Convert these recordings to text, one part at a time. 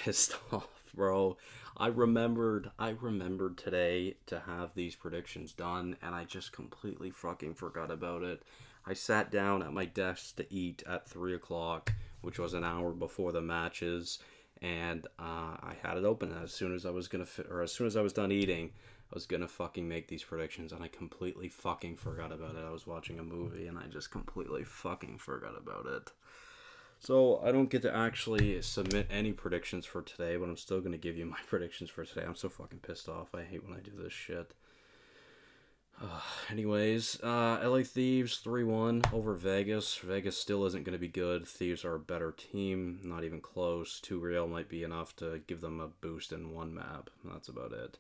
pissed off, bro. I remembered today to have these predictions done, and I just completely fucking forgot about it. I sat down at my desk to eat at 3 o'clock, which was an hour before the matches, and I had it open as soon as I was or as soon as I was done eating. I was gonna fucking make these predictions, and I completely fucking forgot about it. I was watching a movie, and I just completely fucking forgot about it. So I don't get to actually submit any predictions for today, but I'm still gonna give you my predictions for today. I'm so fucking pissed off. I hate when I do this shit. Anyways, LA Thieves 3-1 over Vegas. Vegas still isn't going to be good. Thieves are a better team, not even close. 2 Real might be enough to give them a boost in one map. That's about it.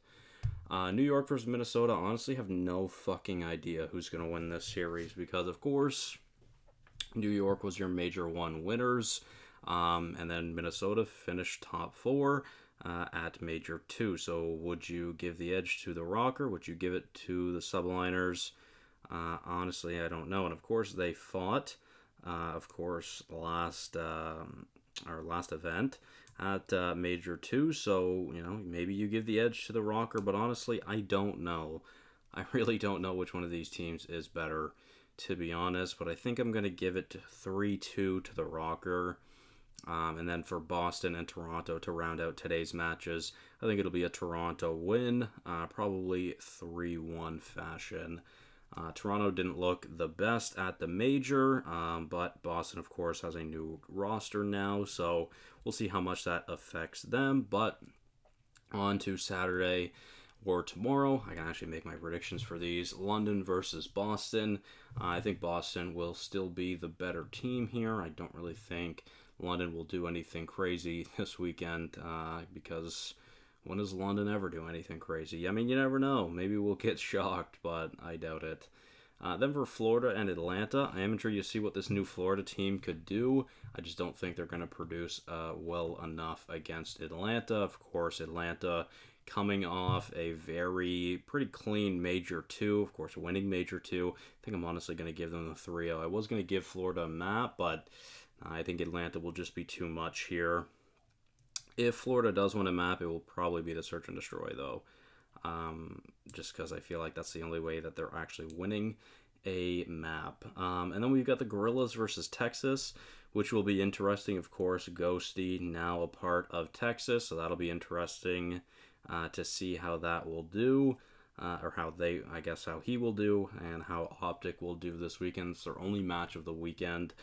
New York versus Minnesota. Honestly, have no fucking idea who's going to win this series because, of course, New York was your major one winners, and then Minnesota finished top four at major two. So would you give the edge to the Rocker? Would you give it to the Subliners? Honestly, I don't know. And of course, they fought. Of course, our last event at major two. So maybe you give the edge to the Rocker. But honestly, I don't know. I really don't know which one of these teams is better, to be honest, but I think I'm going to give it 3-2 to the Rocker. And then for Boston and Toronto to round out today's matches, I think it'll be a Toronto win, probably 3-1 fashion. Toronto didn't look the best at the major, but Boston, of course, has a new roster now, so we'll see how much that affects them. But on to Saturday or tomorrow. I can actually make my predictions for these. London versus Boston. I think Boston will still be the better team here. I don't really think London will do anything crazy this weekend because when does London ever do anything crazy? I mean, you never know. Maybe we'll get shocked, but I doubt it. Then for Florida and Atlanta, I am intrigued to see what this new Florida team could do. I just don't think they're going to produce well enough against Atlanta. Of course, Atlanta coming off a pretty clean Major 2, of course, winning Major 2. I think I'm honestly going to give them the 3-0. I was going to give Florida a map, but I think Atlanta will just be too much here. If Florida does win a map, it will probably be the Search and Destroy, though. Just because I feel like that's the only way that they're actually winning a map. And then we've got the Gorillas versus Texas, which will be interesting. Of course, Ghosty now a part of Texas, so that'll be interesting to see how that will do, or how he will do, and how Optic will do this weekend. It's their only match of the weekend.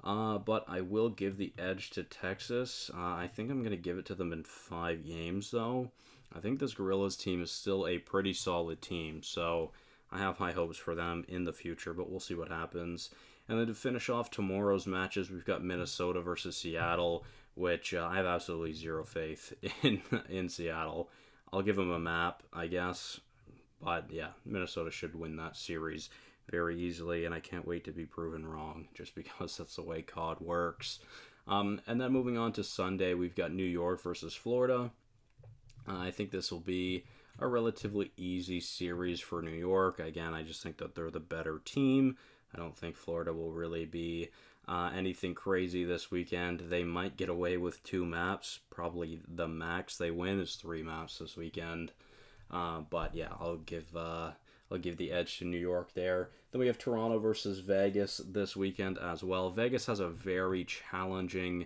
But I will give the edge to Texas. I think I'm going to give it to them in 5 games, though. I think this Gorillas team is still a pretty solid team, so I have high hopes for them in the future, but we'll see what happens. And then to finish off tomorrow's matches, we've got Minnesota versus Seattle, which I have absolutely zero faith in Seattle. I'll give them a map, I guess. But yeah, Minnesota should win that series very easily, and I can't wait to be proven wrong, just because that's the way COD works. And then moving on to Sunday, we've got New York versus Florida. I think this will be a relatively easy series for New York. Again, I just think that they're the better team. I don't think Florida will really be anything crazy this weekend. They might get away with 2 maps. Probably the max they win is 3 maps this weekend. But yeah, I'll give the edge to New York there. Then we have Toronto versus Vegas this weekend as well. Vegas has a very challenging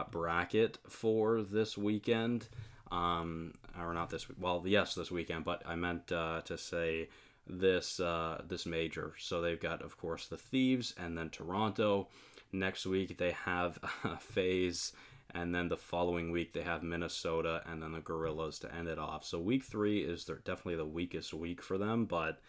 bracket for this weekend. Or not this week. Well, yes, this weekend, but I meant to say this major. So they've got, of course, the Thieves and then Toronto. Next week they have FaZe, and then the following week they have Minnesota and then the Gorillas to end it off. So week 3 is definitely the weakest week for them, but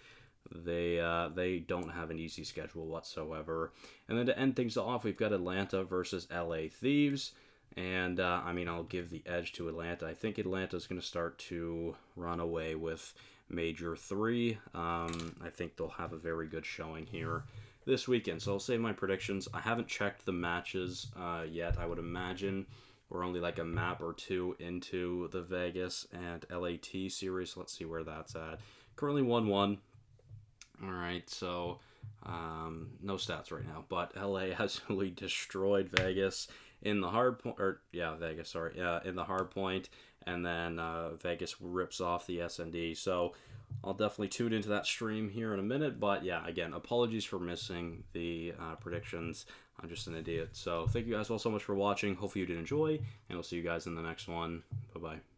they don't have an easy schedule whatsoever. And then to end things off, we've got Atlanta versus LA Thieves. And, I'll give the edge to Atlanta. I think Atlanta's going to start to run away with Major 3. I think they'll have a very good showing here this weekend. So I'll say my predictions. I haven't checked the matches yet. I would imagine we're only like a map or 2 into the Vegas and LAT series. Let's see where that's at. Currently 1-1. All right, so no stats right now, but LA has really destroyed Vegas, in the hard point, or yeah, Vegas, sorry, yeah, in the hard point, and then Vegas rips off the SND. So I'll definitely tune into that stream here in a minute. But yeah, again, apologies for missing the predictions. I'm just an idiot. So thank you guys all so much for watching. Hopefully you did enjoy, and I'll see you guys in the next one. Bye bye.